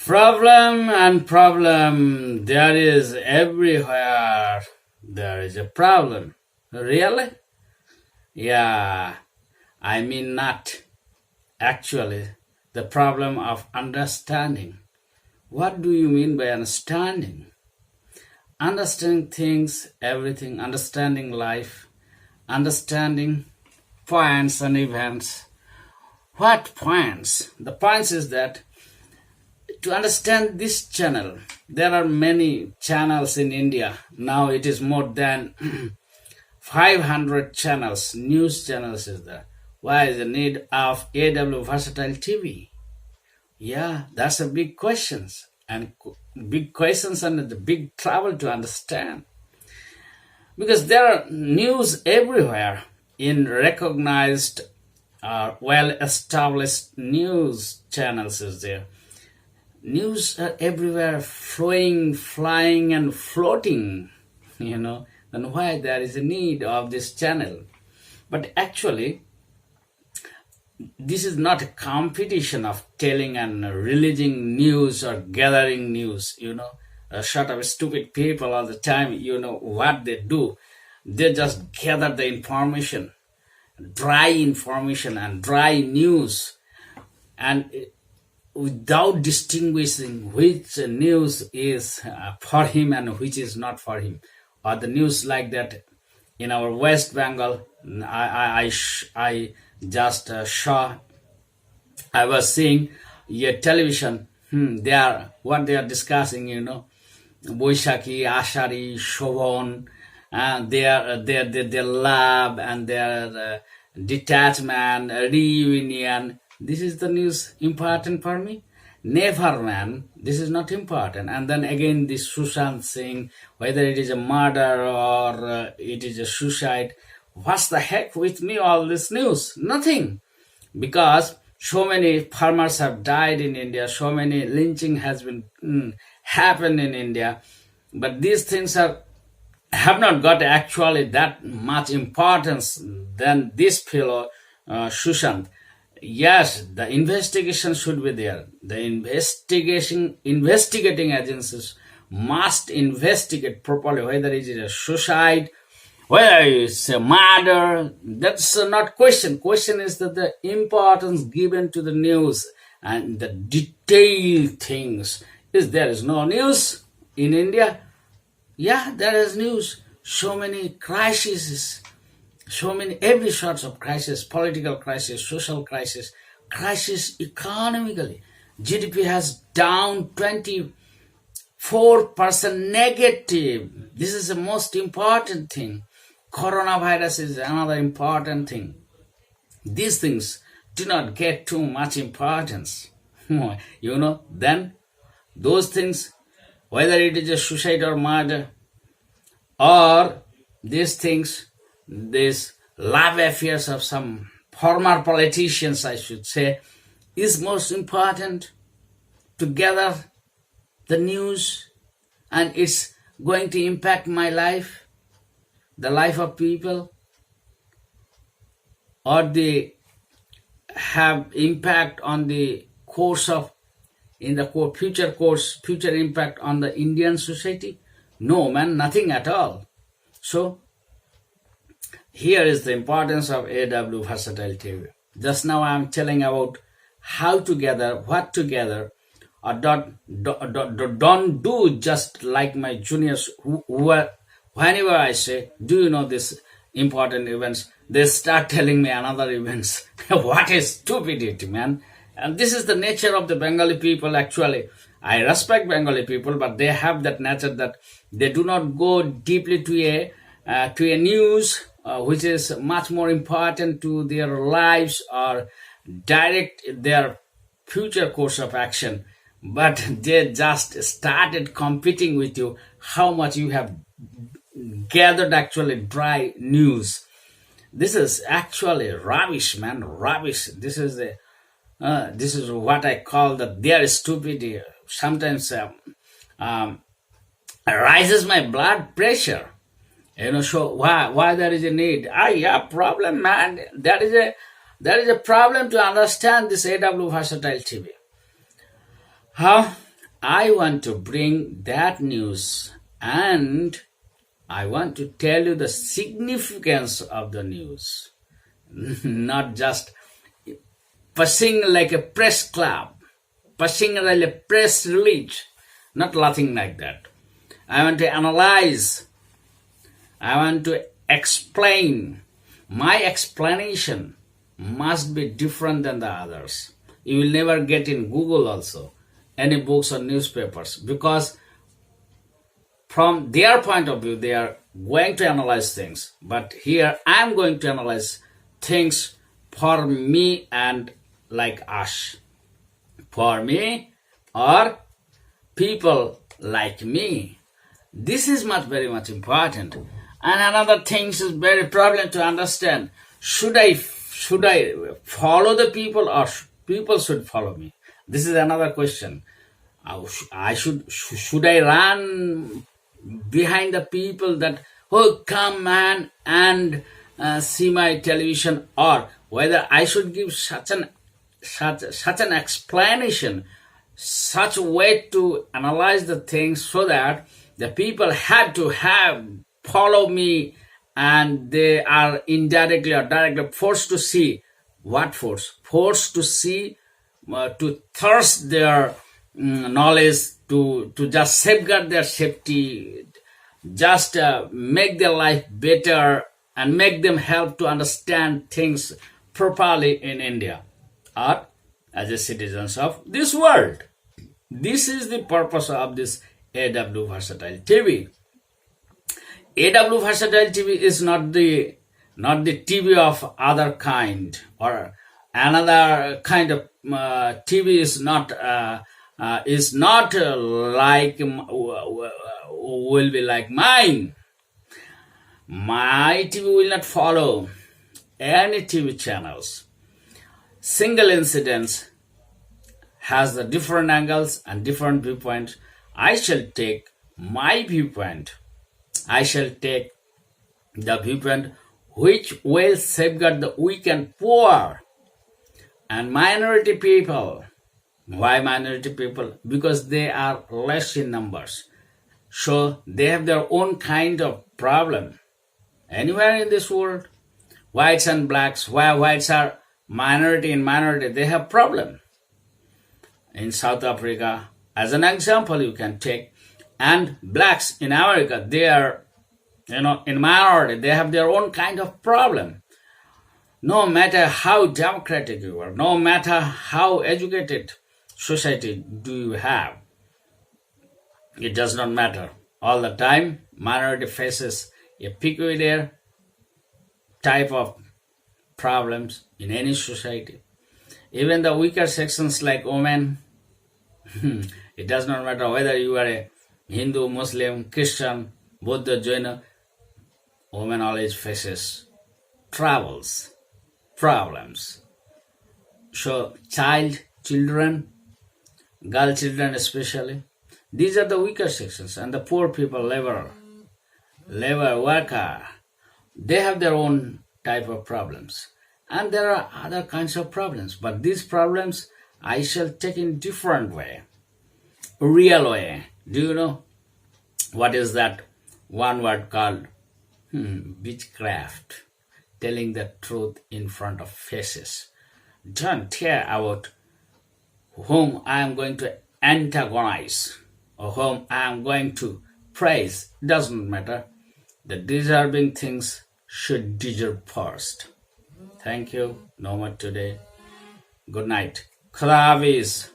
Problem and problem. There is everywhere. There is a problem. Really? Yeah. I mean, not actually. The problem of understanding. What do you mean by understanding? Understanding things, everything, understanding life, understanding points and events. What points? The points is that to understand this channel, there are many channels in India. Now it is more than 500 channels, news channels is there. Why is the need of AW Versatile TV? Yeah, that's a big questions and big questions and the big trouble to understand. Because there are news everywhere in recognized well-established news channels is there. News are everywhere, flowing, flying, and floating, then why there is a need of this channel. But actually, this is not a competition of telling and releasing news or gathering news, a sort of stupid people all the time, what they do. They just gather the information, dry information and dry news, and without distinguishing which news is for him and which is not for him. Or the news like that in our West Bengal, I just saw, I was seeing a television, what they are discussing, Boishaki, Ashari, Shobon, their love and their detachment, reunion. This is the news important for me? Never, man. This is not important. And then again, this Sushant Singh, whether it is a murder or it is a suicide, what's the heck with me all this news? Nothing. Because so many farmers have died in India, so many lynching has been happened in India, but these things have not got actually that much importance than this fellow Sushant. Yes, the investigation should be there. The investigating agencies must investigate properly whether it is a suicide, whether it's a murder. That's not question. Question is that the importance given to the news and the detailed things. There is no news in India? Yeah, there is news. So many crises. So many, every sorts of crisis, political crisis, social crisis, crisis economically. GDP has down 24% negative. This is the most important thing. Coronavirus is another important thing. These things do not get too much importance. Then those things, whether it is a suicide or murder, or these things, these love affairs of some former politicians, I should say, is most important to gather the news, and it's going to impact my life, the life of people, or they have impact on the course of, future impact on the Indian society? No, man, nothing at all. So, here is the importance of AW Versatile TV. Just now I am telling about how to gather, what to gather, or don't do just like my juniors who whenever I say, do you know this important events, they start telling me another events. What is stupidity, man? And this is the nature of the Bengali people actually. I respect Bengali people, but they have that nature that they do not go deeply to a news which is much more important to their lives or direct their future course of action. But they just started competing with you, how much you have gathered actually dry news. This is actually rubbish, man, rubbish. This is what I call their stupidity. Sometimes rises my blood pressure. So why there is a need? Problem, man. There is a problem to understand this AW Versatile TV. How? I want to bring that news, and I want to tell you the significance of the news, not just passing like a press club, passing like a press release, not nothing like that. I want to analyze, I want to explain. My explanation must be different than the others. You will never get in Google also any books or newspapers, because from their point of view they are going to analyze things, but here I am going to analyze things for me and like us, for me or people like me. This is very much important. And another thing is very problem to understand. Should I follow the people, or people should follow me? This is another question. Should I run behind the people that, oh, come man and see my television, or whether I should give such an explanation, such a way to analyze the things so that the people had to follow me, and they are indirectly or directly forced to see. What forced to see, to thirst their knowledge, to just safeguard their safety, just make their life better and make them help to understand things properly in India or as a citizens of this world. This is the purpose of this AW Versatile TV. AW Versatile TV is not the TV of other kind, or another kind of TV is not like will be like mine. My TV will not follow any TV channels. Single incidents has the different angles and different viewpoints. I shall take my viewpoint. I shall take the viewpoint which will safeguard the weak and poor and minority people. Why minority people? Because they are less in numbers. So they have their own kind of problem. Anywhere in this world, whites and blacks, where whites are minority in minority, they have problem. In South Africa, as an example, you can take, and blacks in America, they are, in minority, they have their own kind of problem. No matter how democratic you are, no matter how educated society do you have, it does not matter. All the time, minority faces a peculiar type of problems in any society. Even the weaker sections like women, it does not matter whether you are a Hindu, Muslim, Christian, Buddha, Jaina, women always faces problems. So children, girl children especially, these are the weaker sections, and the poor people, labor worker, they have their own type of problems. And there are other kinds of problems, but these problems I shall take in different way, real way. Do you know what is that one word called witchcraft? Telling the truth in front of faces. Don't care about whom I am going to antagonize or whom I am going to praise. Doesn't matter. The deserving things should deserve first. Thank you. No more today. Good night. Khuda Hafiz.